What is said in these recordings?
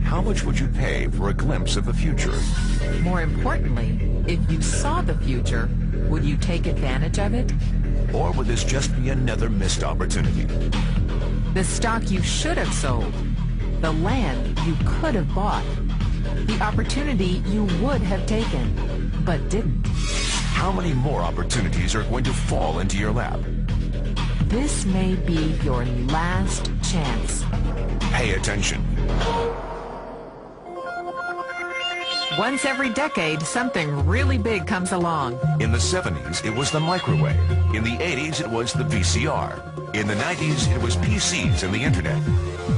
How much would you pay for a glimpse of the future? More importantly, if you saw the future, would you take advantage of it? Or would this just be another missed opportunity? The stock you should have sold, the land you could have bought, the opportunity you would have taken, but didn't. How many more opportunities are going to fall into your lap? This may be your last chance. Pay attention. Once every decade, something really big comes along. In the 70s, it was the microwave. In the 80s, it was the VCR. In the 90s, it was PCs and the internet.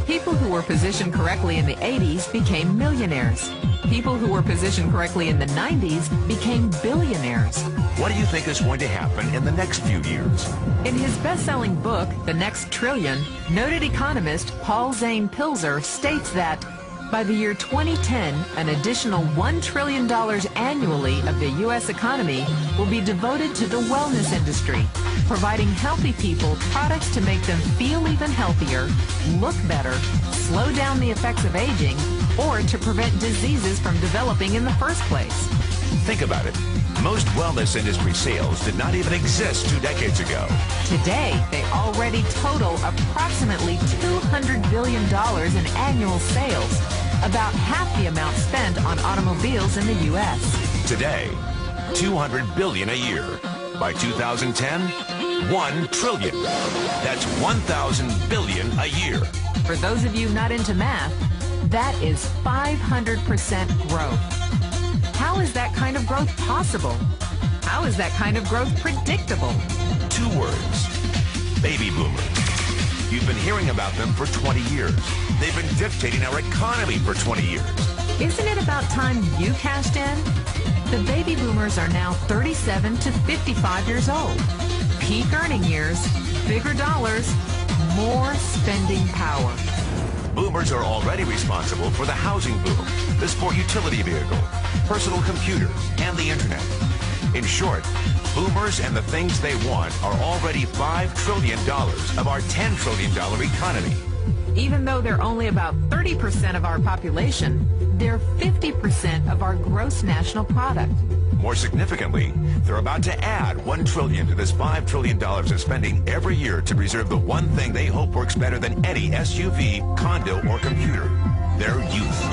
People who were positioned correctly in the 80s became millionaires. People who were positioned correctly in the 90s became billionaires. What do you think is going to happen in the next few years? In his best-selling book, The Next Trillion, noted economist Paul Zane Pilzer states that by the year 2010, an additional $1 trillion annually of the U.S. economy will be devoted to the wellness industry, providing healthy people products to make them feel even healthier, look better, slow down the effects of aging, or to prevent diseases from developing in the first place. Think about it. Most wellness industry sales did not even exist 2 decades ago. Today, they already total approximately $200 billion in annual sales, about half the amount spent on automobiles in the U.S. Today, $200 billion a year. By 2010, $1 trillion. That's 1,000 billion a year. For those of you not into math, that is 500% growth. How is that kind of growth possible? How is that kind of growth predictable? 2 words. Baby boomers. You've been hearing about them for 20 years. They've been dictating our economy for 20 years. Isn't it about time you cashed in? The baby boomers are now 37 to 55 years old. Peak earning years, bigger dollars, more spending power. Boomers are already responsible for the housing boom, the sport utility vehicle, personal computers, and the internet. In short, boomers and the things they want are already $5 trillion of our $10 trillion economy. Even though they're only about 30% of our population, they're 50% of our gross national product. More significantly, they're about to add $1 trillion to this $5 trillion of spending every year to preserve the one thing they hope works better than any SUV, condo, or computer: their youth.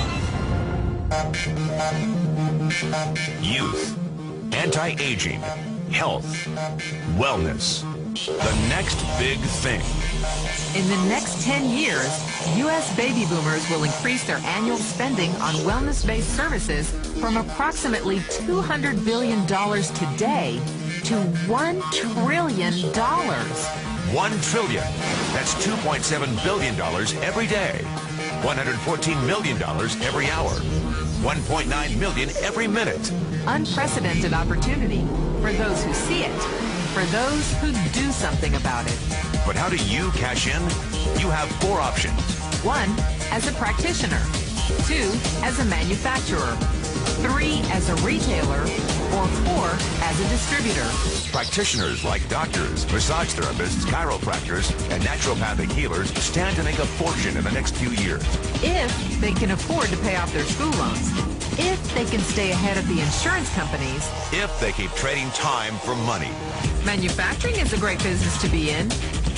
Youth, anti-aging, health, wellness. The next big thing. In the next 10 years, U.S. baby boomers will increase their annual spending on wellness-based services from approximately $200 billion today to $1 trillion. $1 trillion. That's $2.7 billion every day. $114 million every hour. $1.9 million every minute. Unprecedented opportunity for those who see it, for those who do something about it. But how do you cash in? You have 4 options. 1, as a practitioner. 2, as a manufacturer. 3, as a retailer. Or 4, as a distributor. Practitioners like doctors, massage therapists, chiropractors, and naturopathic healers stand to make a fortune in the next few years. If they can afford to pay off their school loans. If they can stay ahead of the insurance companies. If they keep trading time for money. Manufacturing is a great business to be in.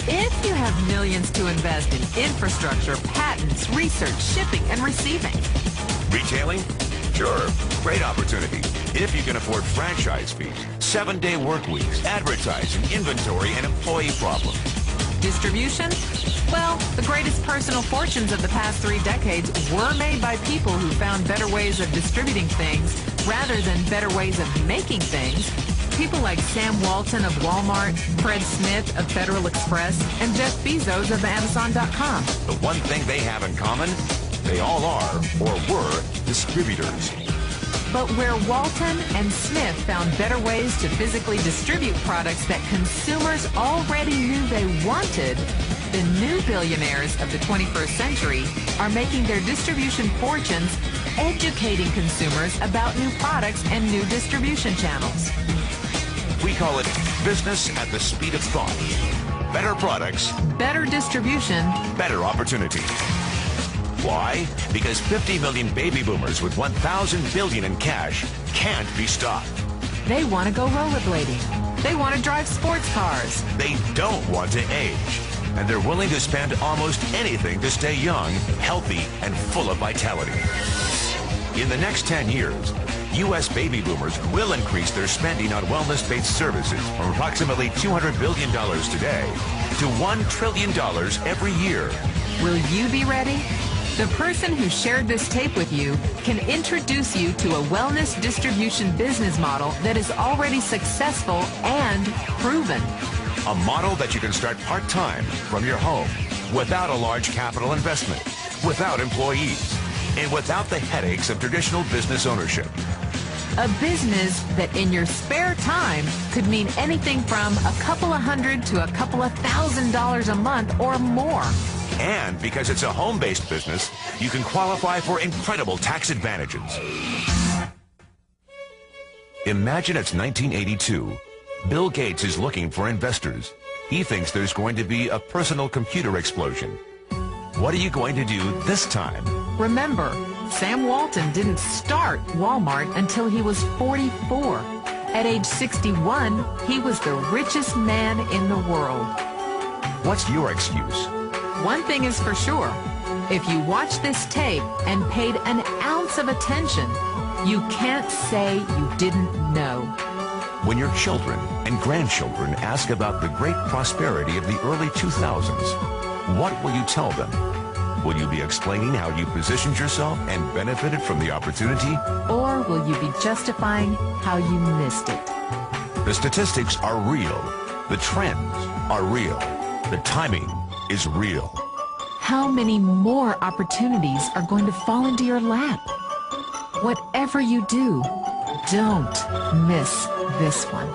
If you have millions to invest in infrastructure, patents, research, shipping, and receiving. Retailing? Sure, great opportunity. If you can afford franchise fees, 7-day work weeks, advertising, inventory, and employee problems. Distribution? Well, the greatest personal fortunes of the past 3 decades were made by people who found better ways of distributing things rather than better ways of making things. People like Sam Walton of Walmart, Fred Smith of Federal Express, and Jeff Bezos of Amazon.com. The one thing they have in common, they all are, or were, distributors. But where Walton and Smith found better ways to physically distribute products that consumers already knew they wanted, the new billionaires of the 21st century are making their distribution fortunes educating consumers about new products and new distribution channels. We call it business at the speed of thought. better products, better distribution, better opportunity. Why? Because 50 million baby boomers with 1,000 billion in cash can't be stopped. they want to go rollerblading. They want to drive sports cars. They don't want to age. And they're willing to spend almost anything to stay young, healthy, and full of vitality. In the next 10 years, U.S. baby boomers will increase their spending on wellness-based services from approximately $200 billion today to $1 trillion every year. Will you be ready? The person who shared this tape with you can introduce you to a wellness distribution business model that is already successful and proven. A model that you can start part-time from your home without a large capital investment, without employees, and without the headaches of traditional business ownership. A business that in your spare time could mean anything from a couple of $100 to a couple of $1,000 a month or more. And because it's a home-based business, you can qualify for incredible tax advantages. Imagine it's 1982. Bill Gates is looking for investors. He thinks there's going to be a personal computer explosion. What are you going to do this time? Remember, Sam Walton didn't start Walmart until he was 44. At age 61, he was the richest man in the world. What's your excuse? One thing is for sure, if you watch this tape and paid an ounce of attention, you can't say you didn't know. When your children and grandchildren ask about the great prosperity of the early 2000s, what will you tell them? Will you be explaining how you positioned yourself and benefited from the opportunity? Or will you be justifying how you missed it? The statistics are real. The trends are real. The timing is real. How many more opportunities are going to fall into your lap? Whatever you do, don't miss this one.